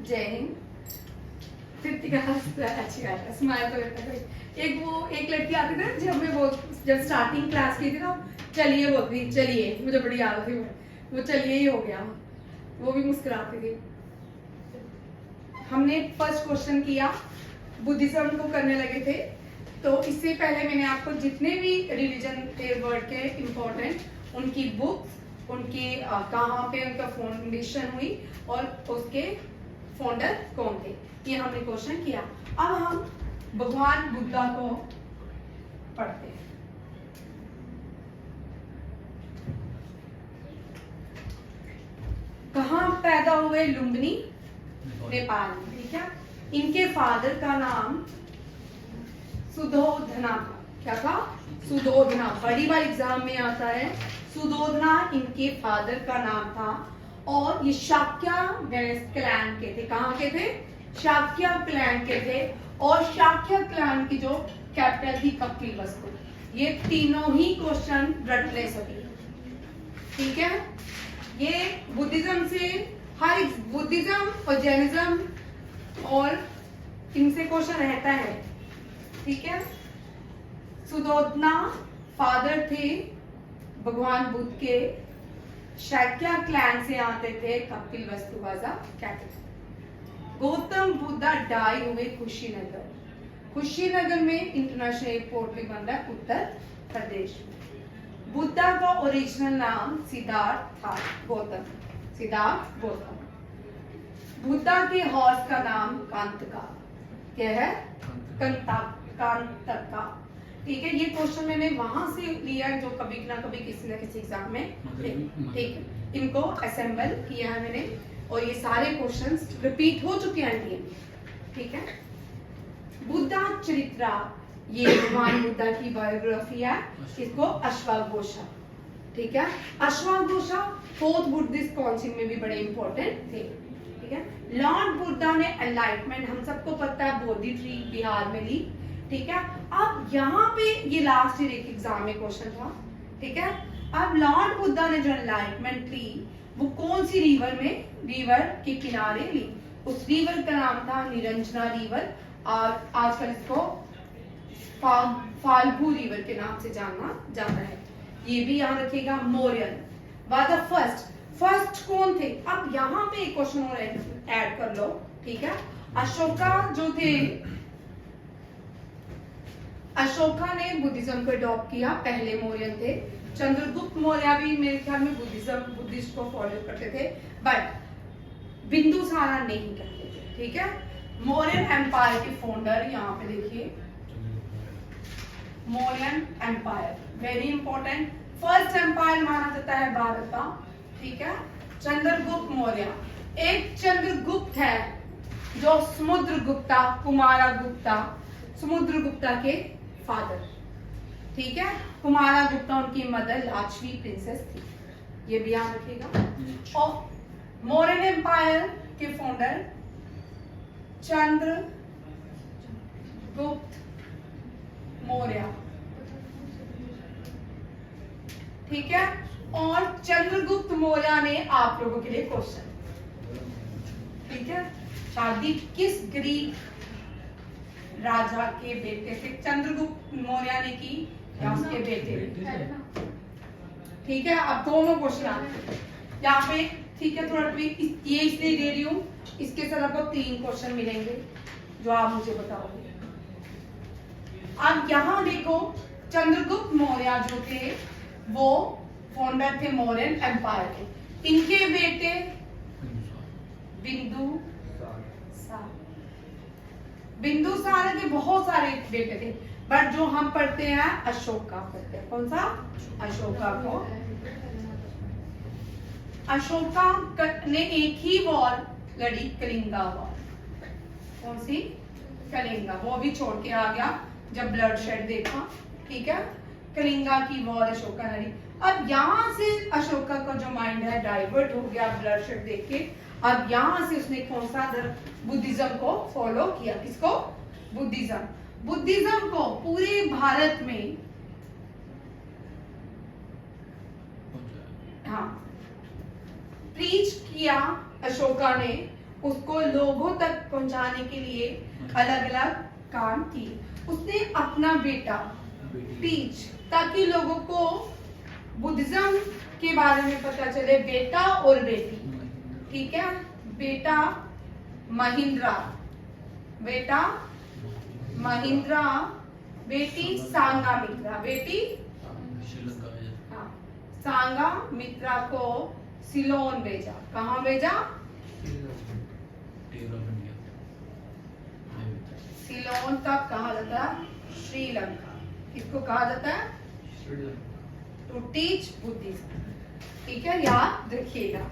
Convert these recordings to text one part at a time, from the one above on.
जय हिंद। तृप्ति का अच्छी बात है, स्माइल तो करता है। एक लड़की आती थी ना, जब स्टार्टिंग क्लास की थी ना, चलिए बोलती थी, चलिए, मुझे बड़ी याद थी वो चलिए ही हो गया, वो भी मुस्कुराती थी। हमने फर्स्ट क्वेश्चन किया, बुद्धिज्म को करने लगे थे। तो इससे पहले मैंने आपको जितने भी रिलीजन के वर्ड के इम्पोर्टेंट उनकी बुक्स, उनके कहाँ पे उनका फाउंडेशन हुई और उसके फाउंडर कौन थे, ये हमने क्वेश्चन किया। अब हम भगवान बुद्धा को पढ़ते हैं। कहाँ पैदा हुए? लुम्बिनी, नेपाल में। ठीक है। इनके फादर का नाम सुधोधना था। क्या था? सुधोधना। बड़ी बार एग्जाम में आता है। सुधोधना इनके फादर का नाम था और ये शाक्य क्लैन के थे। कहाँ के थे? शाक्य क्लैन के थे। और शाक्य क्लैन की जो कैपिटल थी कपिलवस्तु। ये तीनों ही क्वेश्चन रट ले सके। ठीक है। ये बुद्धिज्म से हर बुद्धिज्म और जैनिज्म और इनसे क्वेश्चन रहता है। ठीक है। सुधोधना फादर थे भगवान बुद्ध के। शाक्य क्लैन से आते थे। Kapilavastu was the capital. Gautam Buddha die हुए कुशीनगर। कुशीनगर में इंटरनेशनल एयरपोर्ट भी बन रहा है उत्तर प्रदेश में। बुद्धा का ओरिजिनल नाम सिद्धार्थ था। गौतम, सिद्धार्थ गौतम। बुद्धा के हॉर्स का नाम कांतका। क्या है? कांतका। ठीक है। ये क्वेश्चन मैंने वहां से लिया जो कभी ना कभी किसी न किसी एग्जाम में। ठीक है। इनको असेंबल किया है मैंने और ये सारे क्वेश्चंस रिपीट हो चुके हैं। ठीक है। बुद्धा चरित्रा, ये भगवान बुद्धा की बायोग्राफी है। इसको अश्वघोषा। ठीक है। अश्वघोषा फोर्थ बुद्धिस्ट काउंसिल में भी बड़े इंपॉर्टेंट थे। ठीक है। लॉर्ड बुद्धा ने एनलाइटमेंट, हम सबको पता है, बोधि ट्री बिहार में ली। ठीक है। अब यहाँ पे ये लास्ट ईयर एक एग्जाम में क्वेश्चन था। ठीक है। अब लॉर्ड बुद्धा ने जो एनलाइटमेंट ली वो कौन सी रिवर में, रिवर के किनारे ली। उस रिवर का नाम था निरंजना रिवर और आजकल इसको फाल्गु रिवर के नाम से जाना जाता है। ये भी याद रखिएगा। मौर्यन वाज द फर्स्ट कौन थे? अब यहाँ पे एक क्वेश्चन और ऐड कर लो। ठीक है। अशोका जो थे, अशोका ने बुद्धिज्म को अडॉप्ट किया, पहले मौर्यन थे। चंद्रगुप्त मौर्य भी मेरे ख्याल में बुद्धिस्ट को फॉलो करते थे, बट बिंदुसारा नहीं करते थे। ठीक है। मौर्यन एम्पायर के फाउंडर यहाँ पे देखिए, Mauryan empire very important. First empire माना जाता है भारत का। ठीक है। चंद्रगुप्त मौर्य। एक चंद्रगुप्त है जो समुद्रगुप्ता, कुमारगुप्ता, समुद्रगुप्ता के फादर। ठीक है। कुमारगुप्ता उनकी मदर लाजवी प्रिंसेस थी। ये भी याद रखिएगा। और मौर्यन एम्पायर के फाउंडर चंद्रगुप्त मौर्य। ठीक है। और चंद्रगुप्त मौर्य ने आप लोगों के लिए क्वेश्चन। ठीक है। शादी किस ग्रीक राजा के बेटे से चंद्रगुप्त मौर्य ने की या उसके बेटे? ठीक है। अब दोनों क्वेश्चन यहाँ पे। ठीक है। थोड़ा ये इसलिए दे रही हूँ, इसके साथ आपको 3 क्वेश्चन मिलेंगे जो आप मुझे बताओगे। अब यहाँ देखो, चंद्रगुप्त मौर्य जो थे वो फाउंडर थे मौर्यन एम्पायर के। इनके बेटे बिंदुसार के बहुत सारे बेटे थे, बट जो हम पढ़ते हैं अशोका पढ़ते हैं। कौन सा? अशोका को। अशोका ने एक ही वॉर लड़ी, कलिंगा वॉर। कौन सी? कलिंगा। वो भी छोड़ के आ गया जब ब्लड शेड देखा। ठीक है। कलिंगा की वॉर अशोका लड़ी। अब यहाँ से अशोका का जो माइंड है डाइवर्ट हो गया ब्लड शेड देख के। अब यहाँ से उसने कौन सा बुद्धिज्म को फॉलो किया। किसको? बुद्धिज्म। बुद्धिज्म को पूरे भारत में, हाँ, प्रीच किया अशोका ने उसको लोगों तक पहुंचाने के लिए अलग अलग काम किए। उसने अपना बेटा टीच, ताकि लोगों को बुद्धिज्म के बारे में पता चले, बेटा और बेटी, ठीक है। बेटा महिंद्रा, बेटा महिंद्रा, बेटी सांगामित्रा, बेटी हाँ, सांगामित्रा को सिलोन भेजा। कहाँ भेजा? सिलोन तक कहा जाता है श्रीलंका। किसको कहा जाता है? टू टीच बुद्धिज्म, ठीक है, याद रखिएगा।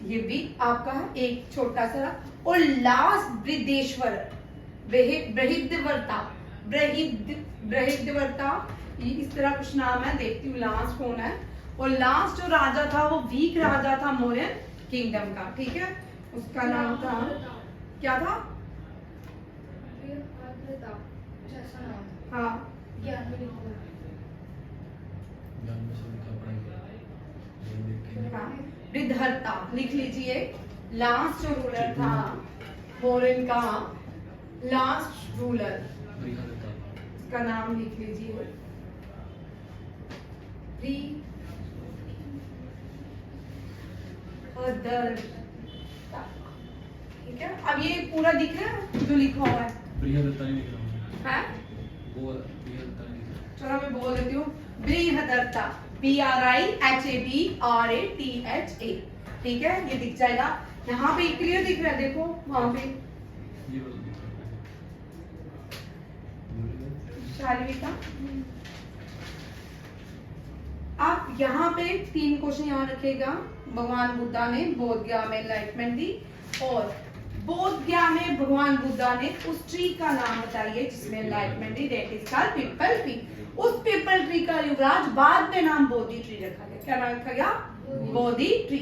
ये भी आपका एक छोटा सा। और लास्ट बृहदेश्वर, बृहद्वर्ता, ये इस तरह कुछ नाम है, देखती हूँ लास्ट कौन है। और लास्ट जो राजा था वो वीक राजा था मौर्य किंगडम का, ठीक है। उसका नाम था, क्या था? हाँ, बृहद्वर्ता लिख लीजिए। लास्ट जो रूलर था मौर्य का, लास्ट रूलर, इसका नाम लिख लीजिए ठीक है। अब ये पूरा दिख रहा है जो लिखा हुआ है? चलो मैं बोल देती हूँ। बृहद्वर्ता, BRIHABRATHA, ठीक है, ये दिख जाएगा। यहाँ पे क्लियर दिख रहा है, देखो वहां पे शारीरिका। आप यहाँ पे 3 क्वेश्चन याद रखिएगा। भगवान बुद्धा ने बोध गया में एनलाइटमेंट दी, और बोध गया में भगवान बुद्धा ने उस ट्री का नाम बताइए जिसमें enlightenment the, that is called people tree. उस पीपल ट्री का युवराज बाद में नाम बोधि ट्री रखा गया। क्या नाम रखा गया? बोधि ट्री।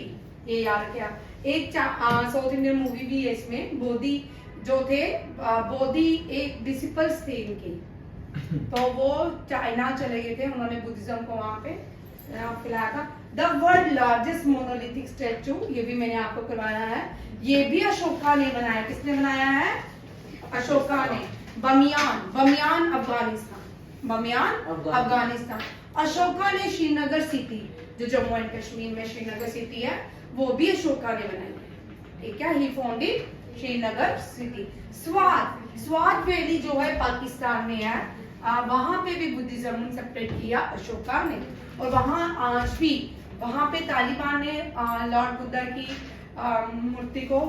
ये याद रखिए। एक साउथ इंडियन मूवी भी है इसमें। बोधि जो थे, बोधि एक डिसिपल्स थे इनके, तो वो चाइना चले गए थे, उन्होंने बुद्धिज्म को वहां पे फैलाया था। The world largest monolithic statue, ये भी मैंने आपको करवाया है, ये भी अशोका ने बनाया। किसने बनाया है? अशोका ने। बमियान अफगानिस्तान, बमियान अफगानिस्तान। अशोका ने श्रीनगर सिटी, जो जम्मू एंड कश्मीर में श्रीनगर सिटी है, वो भी अशोका ने बनाई है, ठीक है। He founded Srinagar city. Swat valley जो है पाकिस्तान में है, वहां पे भी बुद्धिज्म सेपरेट किया अशोका ने। और वहां पे तालिबान ने लॉर्ड बुद्धा की मूर्ति को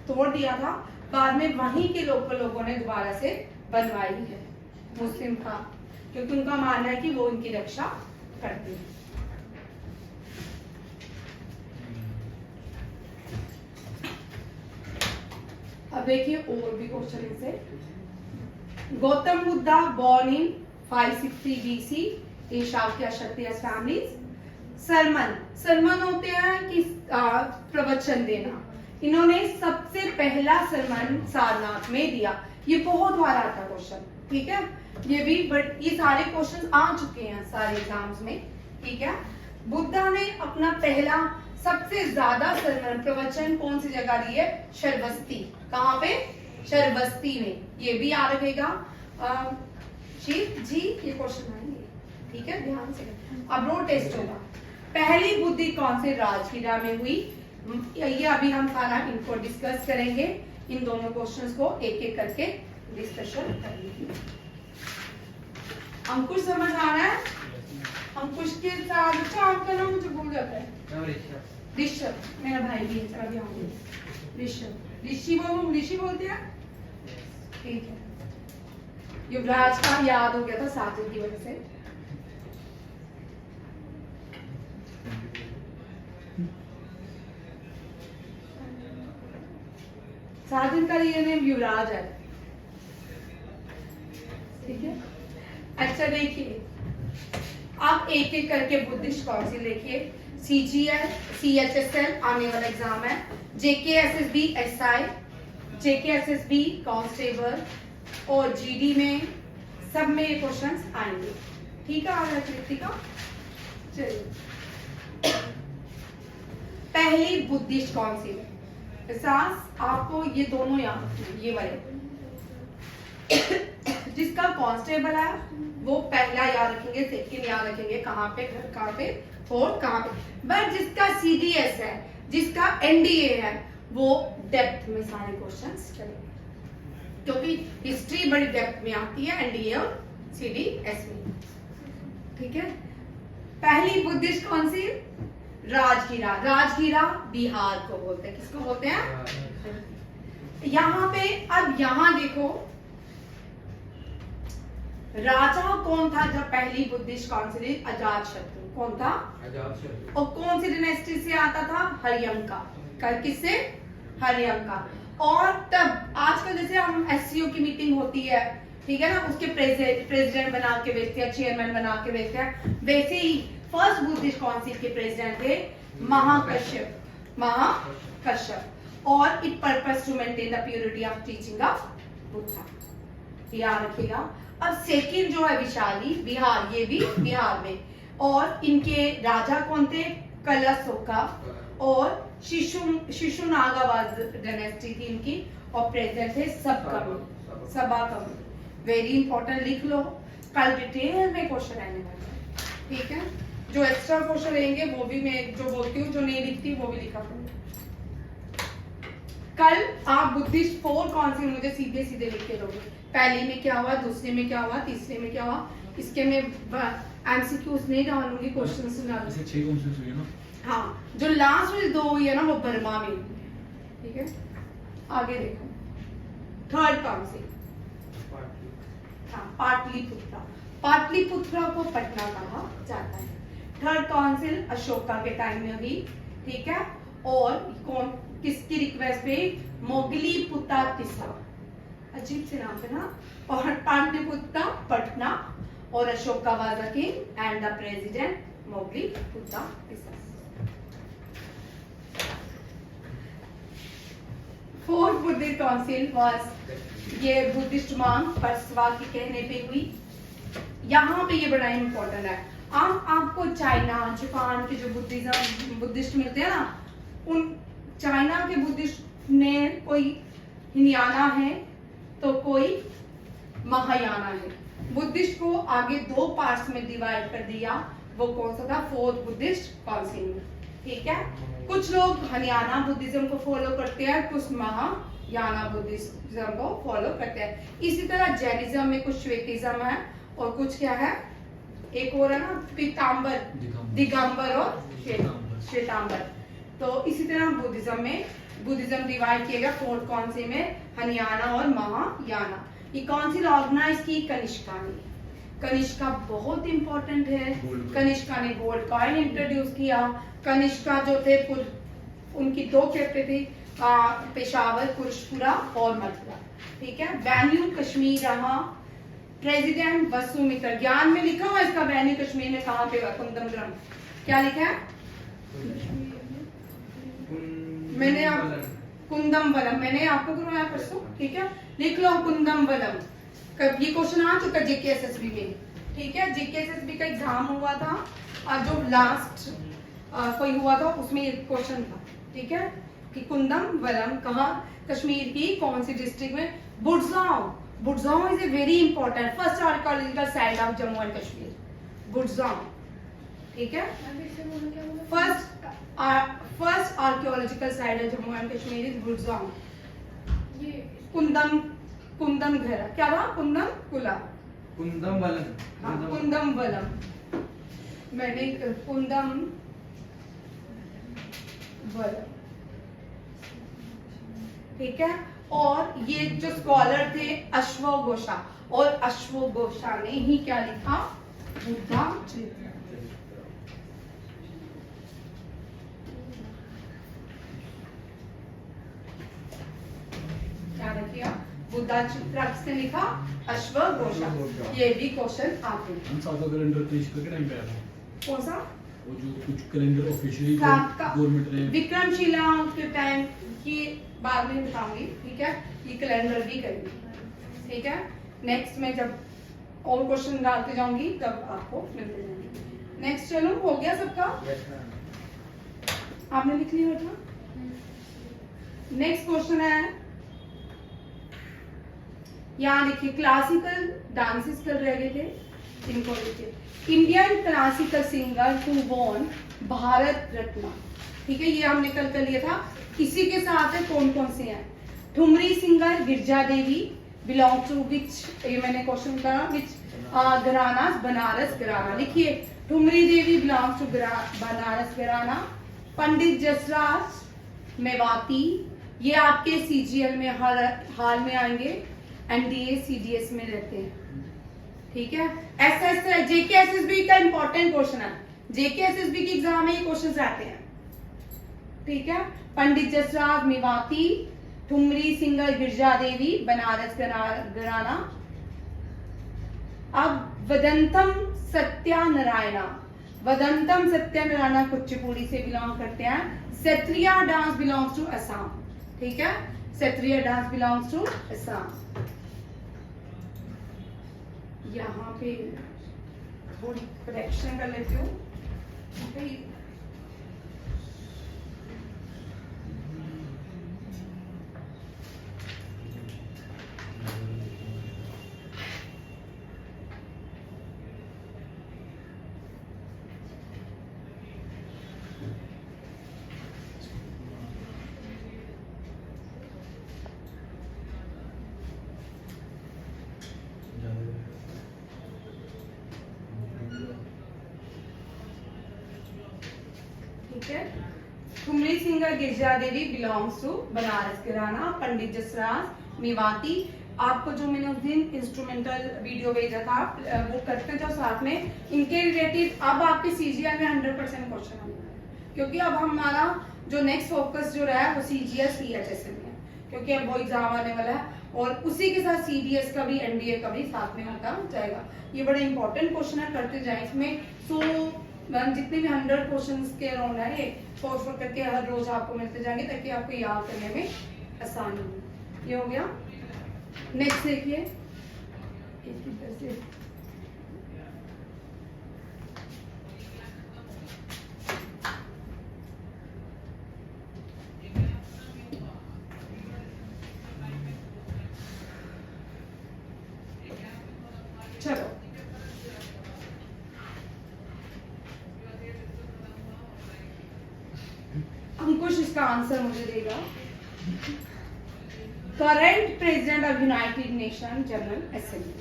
तोड़ दिया था। बाद में वहीं के लोगों ने दोबारा से बनवाई है, मुस्लिम था, क्योंकि उनका मानना है कि वो उनकी रक्षा करते हैं। अब देखिए और भी क्वेश्चन से। Gautam Buddha born in 560 BC in Shakya Kshatriya families. Sermon होते हैं कि प्रवचन देना। इन्होंने सबसे पहला सरमन सारनाथ में दिया। ये बहुत बार आता क्वेश्चन, ठीक है। ये भी, बट ये सारे क्वेश्चन आ चुके हैं सारे एग्जाम्स में, ठीक है। बुद्धा ने अपना पहला सबसे ज्यादा सरमन प्रवचन कौन सी जगह दी है? शरबस्ती। कहाँ पे? शरबस्ती में। ये भी याद रखेगा जी, ये क्वेश्चन आएंगे, ठीक है, ध्यान से। अब रोड टेस्ट होगा। पहली बुद्धि कौन से राजगीरा में हुई? ये अभी हम सारा इनको डिस्कस करेंगे। इन दोनों क्वेश्चंस को एक एक करके डिस्कशन करेंगे। अंकुश समझ आ रहा है? अंकुश के साथ अच्छा, आपका नाम मुझे भूल जाता है। ऋषभ, मेरा भाई भी है, अभी आऊंगी। ऋषभ, ऋषि बोलते हैं, ठीक है। युवराज का याद हो गया था साजिद की वजह से। साजिद का रियल नेम युवराज है, ठीक है। अच्छा देखिए, आप एक एक करके बुद्धिस्ट काउंसिल देखिए। CGL, CHSL आने वाला एग्जाम है। JKSSB SI, JKSSB कांस्टेबल और GD में सब में ये क्वेश्चंस आएंगे, ठीक है। आ कृतिका, चलिए। पहली बुद्धिस्ट काउंसिल, पिशाच आपको ये दोनों याद रखना, ये वाले। जिसका कांस्टेबल है वो पहला याद रखेंगे, सेकंड याद रखेंगे, कहाँ पे घर कहाँ पे फोर्थ कहाँ पे। बट जिसका सीडीएस है, जिसका एनडीए है, वो डेप्थ में सारे क्वेश्चंस चलेंगे, क्योंकि हिस्ट्री बड़ी डेप्थ में आती है एनडीए और सीडीएस में। ठीक है, पहली बुद्धिस्ट काउंसिल राजगीरा। राजगीरा बिहार को बोलते हैं, किसको बोलते हैं? यहाँ पे अब यहाँ देखो, राजा कौन था जब पहली बुद्धिस्ट काउंसिल? अजातशत्रु। कौन था? अजातशत्रु। और कौन सी डायनेस्टी से आता था? हरियंका। किससे? हरियंका। और तब आजकल जैसे हम एससीओ की मीटिंग होती है, ठीक है ना, उसके प्रेसिडेंट बना के भेजते हैं, चेयरमैन बना के भेजते हैं, वैसे ही फर्स्ट बुद्धिस्ट काउंसिल के प्रेसिडेंट थे महाकश्यप। महाकश्यप। और it purpose to maintain the purity of teaching of Buddha, याद रखिएगा। अब सेकंड जो है विशाली, बिहार, ये भी बिहार में। और इनके राजा कौन थे? कलशोका। और शिशुनागावाद डायनेस्टी थी इनकी, और प्रेसिडेंट थे सभाकर्मी। वेरी इंपॉर्टेंट, लिख लो, कल डिटेल में क्वेश्चन आने वाला है। ठीक है, जो एक्स्ट्रा क्वेश्चन रहेंगे वो भी मैं जो बोलती हूँ, जो नहीं लिखती वो भी लिखा करूंगी। कल आप बुद्धिस्ट 4 काउंसिल मुझे सीधे सीधे लिख के दोगे। पहले में क्या हुआ, दूसरे में क्या हुआ, तीसरे में क्या हुआ। इसके में एमसीक्यूज नहीं डालूंगी, क्वेश्चन से डालूंगी। 6 काउंसिल्स हुई है ना? हाँ, जो लास्ट में 2 हुई है ना, वो बर्मा में। ठीक है, आगे देखो, थर्ड काउंसिल पाटलिपुत्रा। पाटलिपुत्रा को पटना कहा जाता है। थर्ड काउंसिल अशोका के टाइम में हुई। ठीक है, और कौन, किसकी रिक्वेस्ट पे? मोगली पुत्ता तिस्सा, अजीब से नाम है ना। और पाटलिपुत्रा पटना, और Ashoka was the king and the president Moggaliputta Tissa. Fourth Buddhist council was, ये बुद्धिस्ट मांग परसवा के कहने पे हुई। यहाँ पे ये बड़ा इंपॉर्टेंट है। आपको चाइना, जापान के जो बुद्धिस्ट मिलते हैं ना, उन चाइना के बुद्धिस्ट में कोई हिनयाना है तो कोई महायाना है। बुद्धिस्ट को आगे 2 पार्ट्स में डिवाइड कर दिया। वो कौन सा था? फोर्थ बुद्धिस्ट काउंसिल में। ठीक है, कुछ लोग हरियाणा बुद्धिज्म को फॉलो करते हैं, कुछ महायाना बुद्धिज्म को फॉलो करते हैं। इसी तरह जैनिज्म में कुछ श्वेतिज्म है, और कुछ क्या है, एक और है ना, पीताम्बर, दिगंबर और श्वेतांबर। तो इसी तरह बुद्धिज्म में बुद्धिज्म डिवाइड किया गया 4 काउंसिल में, हरियाणा और महायाना। ये काउंसिल ऑर्गेनाइज की कनिष्का ने। कनिष्का बहुत इंपॉर्टेंट है। कनिष्का ने गोल्ड कॉइन इंट्रोड्यूस किया। कनिष्का जो थे, उनकी 2 कैपिटल थी, पेशावर, कुरुक्षपुरा और मथुरा। ठीक है, वेन्यू कश्मीर रहा। प्रेसिडेंट वसुमित्र। ज्ञान में लिखा हुआ इसका वेन्यू कश्मीर में कहाँ पे हुआ? कुंदमग्रम। क्या लिखा है? मैंने कुंदमवलम मैंने आपको करवाया परसों। ठीक है, लिख लो कुंदमवलम। ये क्वेश्चन आ चुका जेकेएसएसबी में। ठीक है, जेकेएसएसबी का एग्जाम हुआ था, और जो लास्ट कोई हुआ था उसमें ये क्वेश्चन था। ठीक है, कि कुंदमवलम कहाँ, कश्मीर की कौन सी डिस्ट्रिक्ट में? Burzahom. Burzahom is a very important first archaeological site of Jammu and Kashmir, Burzahom. ठीक है, first archaeological site of Jammu and Kashmir is Burzahom. ये कुंदम घर क्या था? कुंदमवलम। मैंने कुंदमवलम। ठीक है, और ये जो स्कॉलर थे अश्वघोषा, और अश्वघोषा ने ही क्या लिखा? बुद्धा चित्र। क्या रखिए? बुद्धा चित्र किसने लिखा? अश्वघोषा। ये भी क्वेश्चन आते हैं। कैलेंडर के टाइम पे आया कौन सा? वो जो कुछ कैलेंडर ऑफिशियली गवर्नमेंट ने, विक्रमशिला के टाइम की बाद में बताऊंगी। ठीक है, ये कैलेंडर भी करेंगे। ठीक है, नेक्स्ट में जब और क्वेश्चन डालते जाऊंगी तब आपको मिलते जाएंगे। नेक्स्ट चलो, हो गया सबका? आपने लिख लिया था? नेक्स्ट क्वेश्चन है, यहाँ देखिए क्लासिकल डांसेस कर रहे थे, इनको देखिए, Indian classical singer who won Bharat Ratna, ठीक है, ये हमने कल कर लिया था। इसी के साथ है कौन कौन से हैं, thumri singer Girija Devi belong to which, ये मैंने क्वेश्चन करा, विच घराना, बनारस घराना, लिखिए ठुमरी देवी बिलोंग टू बनारस घराना। पंडित जसराज मेवाती, ये आपके सीजीएल में हाल में आएंगे, एनडीए सीडीएस में रहते हैं, ठीक है। एसएस जेके एसएसबी का इंपॉर्टेंट क्वेश्चन है, जेके एसएसबी की एग्जाम में ये क्वेश्चंस आते हैं, ठीक है। पंडित जसराज मेवाती, ठुमरी सिंगर गिरजा देवी बनारस घराना। अब वदंतम सत्यानारायणा, वदंतम सत्यानारायणा कुचिपुड़ी से बिलोंग करते हैं। Sattriya dance belongs to Assam, ठीक है, Sattriya dance belongs to Assam. यहाँ पे थोड़ी करेक्शन कर लेती हूँ, ठीक है। Thumri singer Girija Devi belongs to Banaras gharana. Pandit Jasraj Mewati, आपको जो मैंने उस दिन इंस्ट्रूमेंटल वीडियो भेजा था वो करते जाओ साथ में, इनके रिलेटेड अब आपके सीजीएल में 100% क्वेश्चन आने वाला है, क्योंकि अब हमारा जो नेक्स्ट फोकस जो रहा है वो सीजीएल सीएचएस में है, क्योंकि अब वो एग्जाम आने वाला है, और उसी के साथ सीडीएस का भी एनडीए का भी साथ में होता जाएगा। ये बड़े इंपॉर्टेंट क्वेश्चन है, करते जाए इसमें। सो जितने भी 100 क्वेश्चंस के अराउंड है ये फोर्स करके हर रोज आपको मिलते जाएंगे, ताकि आपको याद करने में आसानी हो। ये हो गया। नेक्स्ट देखिए, चलो अंकुश इसका आंसर मुझे देगा। Current president of United Nation general assembly,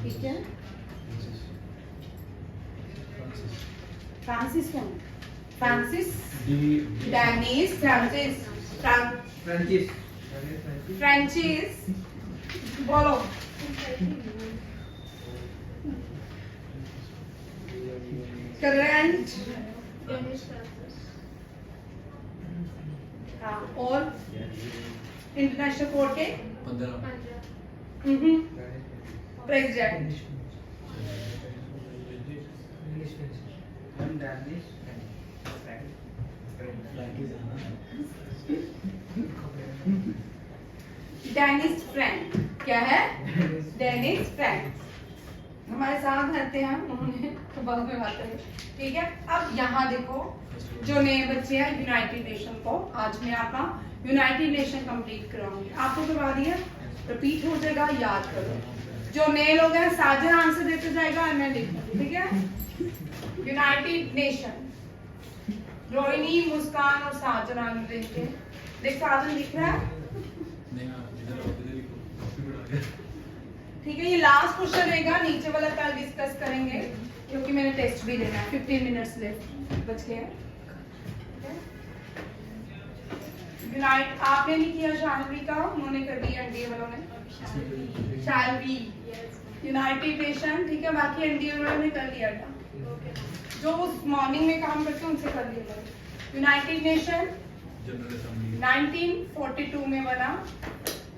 ठीक है, फ्रांसिस कौन, फ्रांसिस डेनिस फ्रांसिस फ्रांसिस बोलो, करंट, हाँ, और इंटरनेशनल कोर्ट के 15 प्रेसिडेंट, डेनिस फ्रैंक, क्या है, डेनिस फ्रैंक हमारे साथ रहते हैं, उन्होंने तो बाद में बात करें, ठीक है। अब यहाँ देखो जो नए बच्चे हैं यूनाइटेड नेशन को, आज मैं आपका यूनाइटेड नेशन कंप्लीट कराऊंगी, आपको करवा दिया, रिपीट हो जाएगा, याद करो। जो नए लोग हैं साजन आंसर देते जाएगा, मैं लिखूंगी, ठीक है। यूनाइटेड नेशन, रोहिणी, मुस्कान और साजन आंसर देंगे। देख साजन दिख रहा है, ठीक है। ये लास्ट क्वेश्चन रहेगा, नीचे वाला कल डिस्कस करेंगे, क्योंकि मैंने टेस्ट भी देना है, 15 मिनट्स बच गए हैं। यूनाइट आपने नहीं किया शालवी का, उन्होंने कर दिया एनडीए वालों ने, शालवी यूनाइटेड नेशन, ठीक है, बाकी एनडीए वालों ने कर लिया था, जो उस मॉर्निंग में काम करते हैं उनसे कर लिया। यूनाइटेड नेशन 1942 में बना।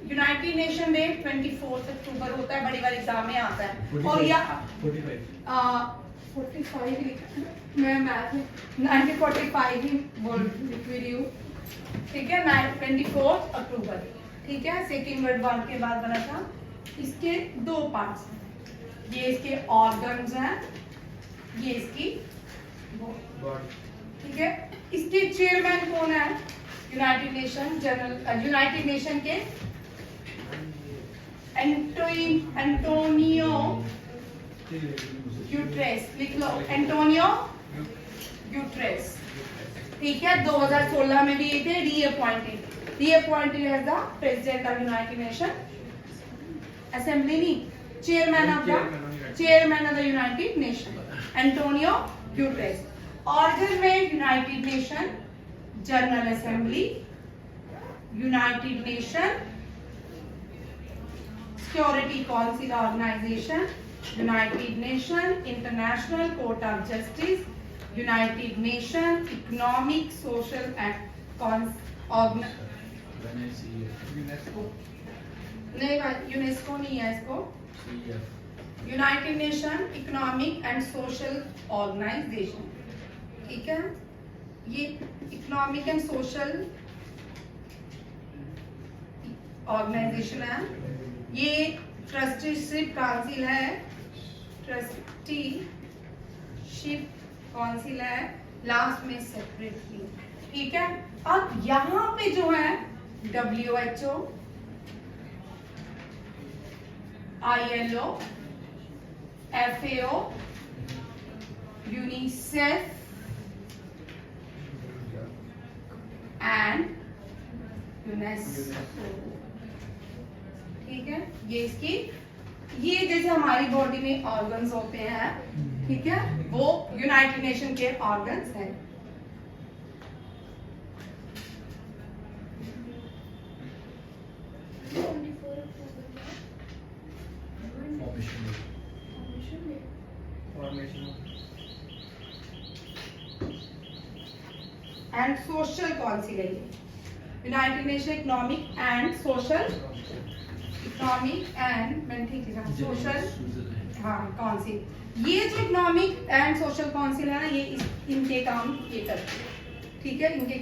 यूनाइटेड नेशन डे 24 अक्टूबर होता है, बड़ी बार एग्जाम में आता है, और या 45 लिखा है, मैं मैथ में 1945 ही बोल लिख रही हूँ, ठीक है, 24 अक्टूबर, ठीक है। सेकेंड वर्ल्ड वॉर के बाद बना था। इसके दो पार्ट्स हैं, ये इसके ऑर्गन्स हैं, ये इसकी बॉडी, ठीक है। इसके चेयरमैन कौन है, United Nation general, United nation के एंटोनियो गुटेरेस, लिख लो एंटोनियो गुटेरेस, ठीक है। 2016 में भी ये थे reappointed as the president of United Nation assembly, नहीं chairman of the United Nation Antonio Guterres. Organ में United Nation general assembly, United Nation security council organisation, United Nation international court of justice, United Nation economic social and नहीं भाई UNESCO नहीं है इसको, United Nation economic and social organisation, ठीक है। ये economic and social organisation है, ये ट्रस्टीशिप काउंसिल है, ट्रस्टीशिप काउंसिल है, लास्ट में सेक्रेटरी, ठीक है। अब यहाँ पे जो है WHO, ILO, FAO, UNICEF and UNESCO, ठीक है। ये इसकी, ये जैसे हमारी बॉडी में ऑर्गन्स होते हैं, ठीक है, वो यूनाइटेड नेशन के ऑर्गन्स हैं। एंड सोशल काउंसिल है ये, United Nation economic and social, economic and ठीक है सोशल, हाँ काउंसिल। ये जो इकोनॉमिक एंड सोशल काउंसिल है ना, ये इनके काम ये करती है, ठीक है। इनके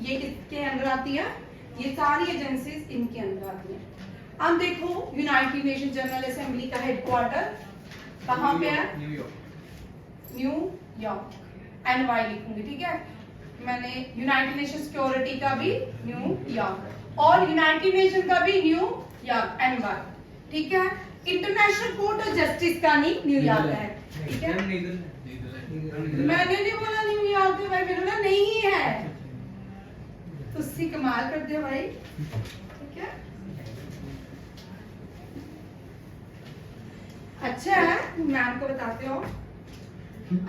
ये इसके अंदर आती है, ये सारी एजेंसीज इनके अंदर आती है। अब देखो यूनाइटेड नेशन जनरल असेंबली का हेडक्वार्टर कहाँ पे है? न्यूयॉर्क, NY लिखूंगी, ठीक है। मैंने यूनाइटेड नेशन सिक्योरिटी का भी न्यूयॉर्क और यूनाइटेड नेशन का भी न्यूयॉर्क, NY, ठीक है। इंटरनेशनल कोर्ट ऑफ जस्टिस का नहीं न्यूयॉर्क है, ठीक है। मैंने नहीं बोला न्यूयॉर्क है भाई, मैंने बोला नहीं है, तो उससे कमाल कर दिया भाई, ठीक है। अच्छा है, मैम को बताते हो,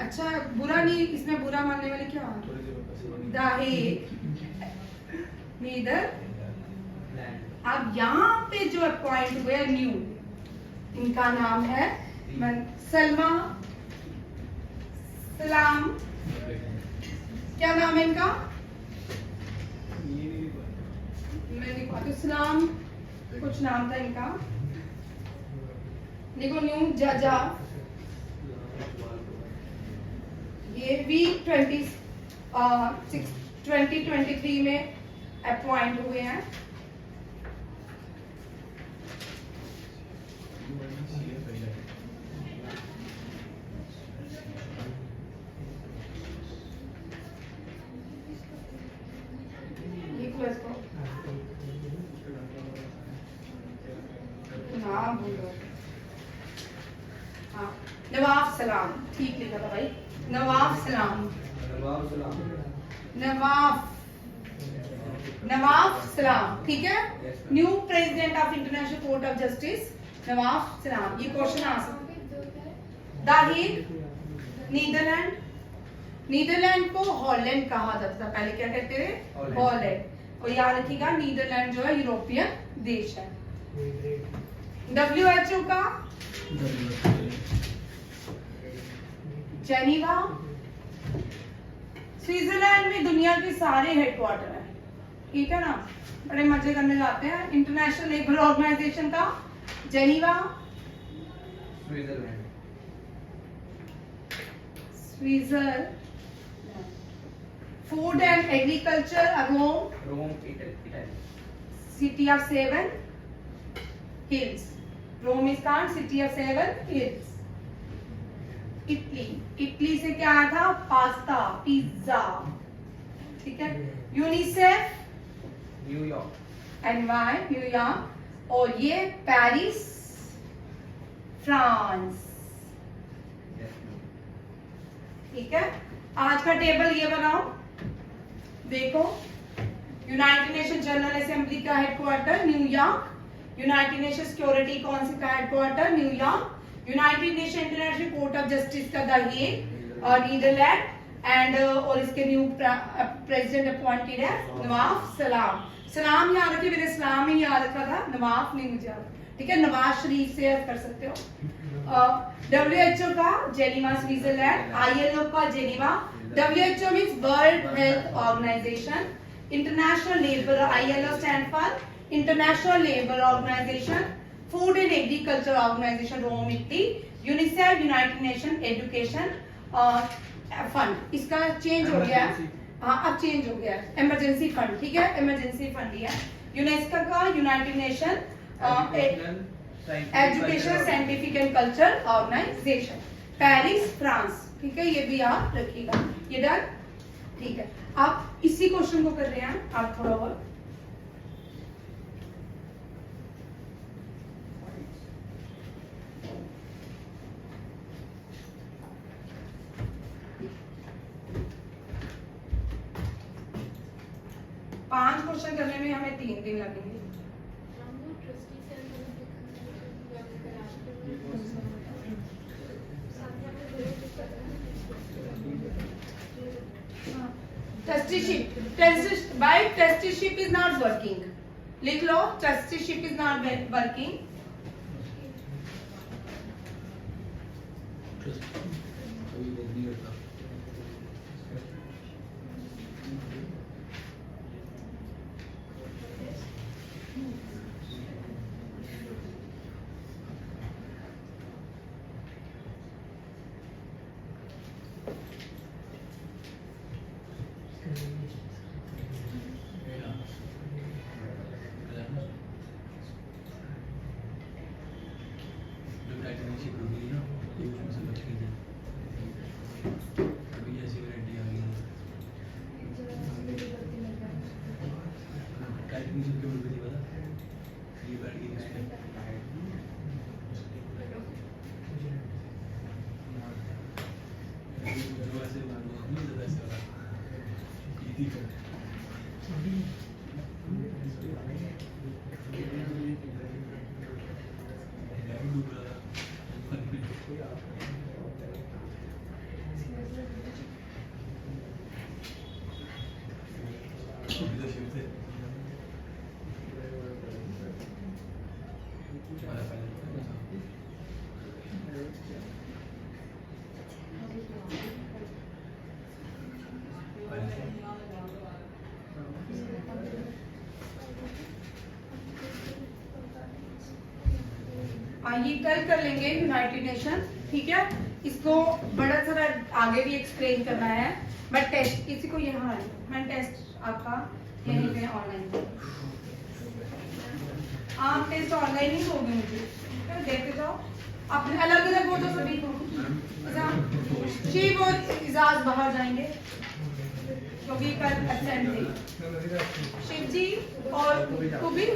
अच्छा बुरा नहीं, इसमें बुरा मानने वाले क्या नीदर। अब यहाँ पे जो अपॉइंट हुए न्यू, इनका नाम है सलमा सलाम, क्या नाम है इनका? मैं सलाम कुछ नाम था इनका, देखो न्यू जजा, ये भी 2023 में अपॉइंट हुए हैं। नाम बोलो, हाँ नवाब सलाम, ठीक लिखा था भाई, नवाब सलाम, नवाब सलाम, ठीक है। New president of international court of justice Nawaf Salam. ये क्वेश्चन आ सकता। द हेग नीदरलैंड, नीदरलैंड को हॉलैंड कहा जाता था पहले, क्या कहते थे? हॉलैंड। और याद रखिएगा नीदरलैंड जो है यूरोपियन देश है। WHO का जेनीवा, स्विट्जरलैंड में दुनिया के सारे हेडक्वार्टर हैं, ठीक है ना, बड़े मजे करने जाते हैं। इंटरनेशनल लेबर ऑर्गेनाइजेशन का Geneva, Switzerland. Food and agriculture Rome, city of 7 hills, Rome is called city of 7 hills. Italy, Italy से क्या आया था? पास्ता, पिज्जा, ठीक है। UNICEF New York. NY न्यूयॉर्क, और ये पेरिस फ्रांस। ठीक है, आज का टेबल ये बनाओ, देखो यूनाइटेड नेशन जनरल असेंबली का headquarter New York, United Nation security Council का headquarter New York, United Nation international court of Justice का द हेग नीदरलैंड, एंड और इसके न्यू प्रेसिडेंट अपॉइंटेड है नवाफ सलाम। सलाम याद रखिए, मैंने सलाम ही याद रखा था, नवाफ नहीं मुझे याद। ठीक है, नवाज शरीफ से याद कर सकते हो। WHO का जेनीवा स्विट्जरलैंड, ILO का Geneva, WHO means world health organisation, international labour, ILO stand for international labour organisation, food and agriculture organisation Rome Italy, UNICEF united nation education fund, इसका चेंज हो गया, हाँ अब चेंज हो गया, emergency fund. ठीक है, इमरजेंसी फंड दिया। यूनेस्को का united nation education scientific and culture organisation, Paris France. ठीक है, ये भी आप रखिएगा, ये डन। ठीक है, आप इसी क्वेश्चन को कर रहे हैं, आप थोड़ा और 5 क्वेश्चन करने में हमें 3 दिन लगेंगे। Trusteeship is not working. लिख लो, trusteeship is not working. ये कल कर लेंगे यूनाइटेड नेशन। ठीक है, इसको बड़ा सारा आगे भी एक्सप्लेन करना है, बट टेस्ट किसी को यहाँ है, मैं टेस्ट आपका यहीं पे ऑनलाइन, आप टेस्ट ऑनलाइन ही दोगे मुझे, देखते जाओ, अपने अलग अलग हो तो सभी को। शिव और इजाज बाहर जाएंगे क्योंकि कल अब्सेंट थे, शिव जी और कुबी।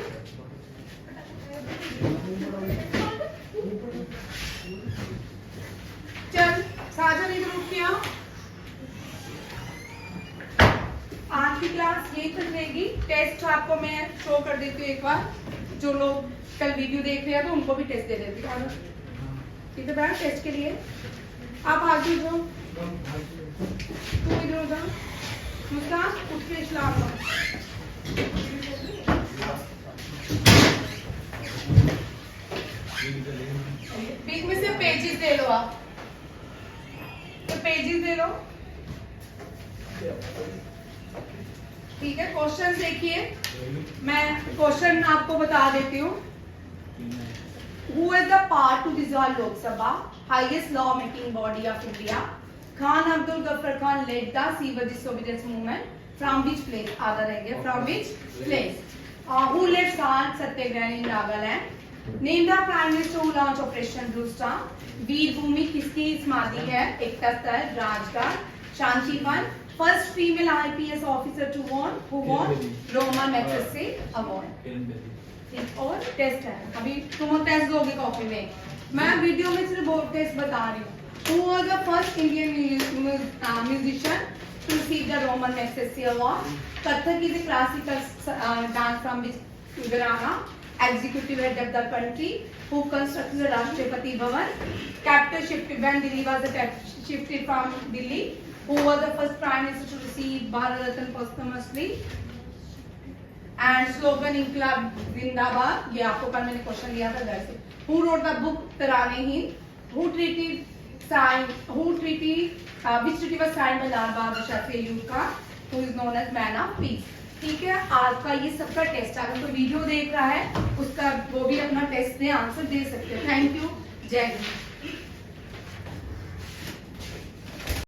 चल साझा ने ग्रुप किया, आज की क्लास यही तक रहेगी। टेस्ट आपको मैं शो कर देती हूँ एक बार, जो लोग कल वीडियो देख रहे हैं तो उनको भी टेस्ट दे देती हूँ। ठीक है बैठ टेस्ट के लिए, आप आगे जाओ, तू इधर हो जाओ, मुस्कान उठ के इस्लाम बीच में से पेजेस दे लो, आप तो पेजेस दे लो। ठीक है, क्वेश्चन देखिए, मैं क्वेश्चन आपको बता देती हूँ। Who is the power to dissolve Lok Sabha, highest law making body of India? Khan Abdul Ghaffar Khan led the civil disobedience movement. From which place? आधा रह गया। From which place? Who led Salt Satyagraha in Nagaland? Name the Prime Minister who launched Operation Blue Star. वीर भूमि किसकी समाधि है? Ekta Sthal, Rajghat, Shantivan, first female IPS officer to won who won Ramon Magsaysay award. Kiran Bedi. और test है, अभी तुम टेस्ट दोगे copy में, मैं वीडियो में सिर्फ टेस्ट बता रही हूँ। Who was the first Indian musician to receive the Roman Magsaysay Award? Kathak is a classical dance from which Gharana, executive head of the country, who constructed the Rashtrapati Bhavan. Capital shifted when Delhi was shifted from Delhi. Who was the first prime minister to receive Bharat Ratna posthumously? And slogan Inqilab Zindabad. ये आपको कल मैंने question दिया था घर से। Who wrote the book Tarane Hind? Who treated which treaty was signed by Lal Bahadur Shastri Ayub Khan, who is known as Man of Peace। ठीक है, आज का ये सबका टेस्ट, अगर कोई वीडियो देख रहा है उसका वो भी अपना टेस्ट दे, आंसर दे सकते हैं। थैंक यू, जय हिंद।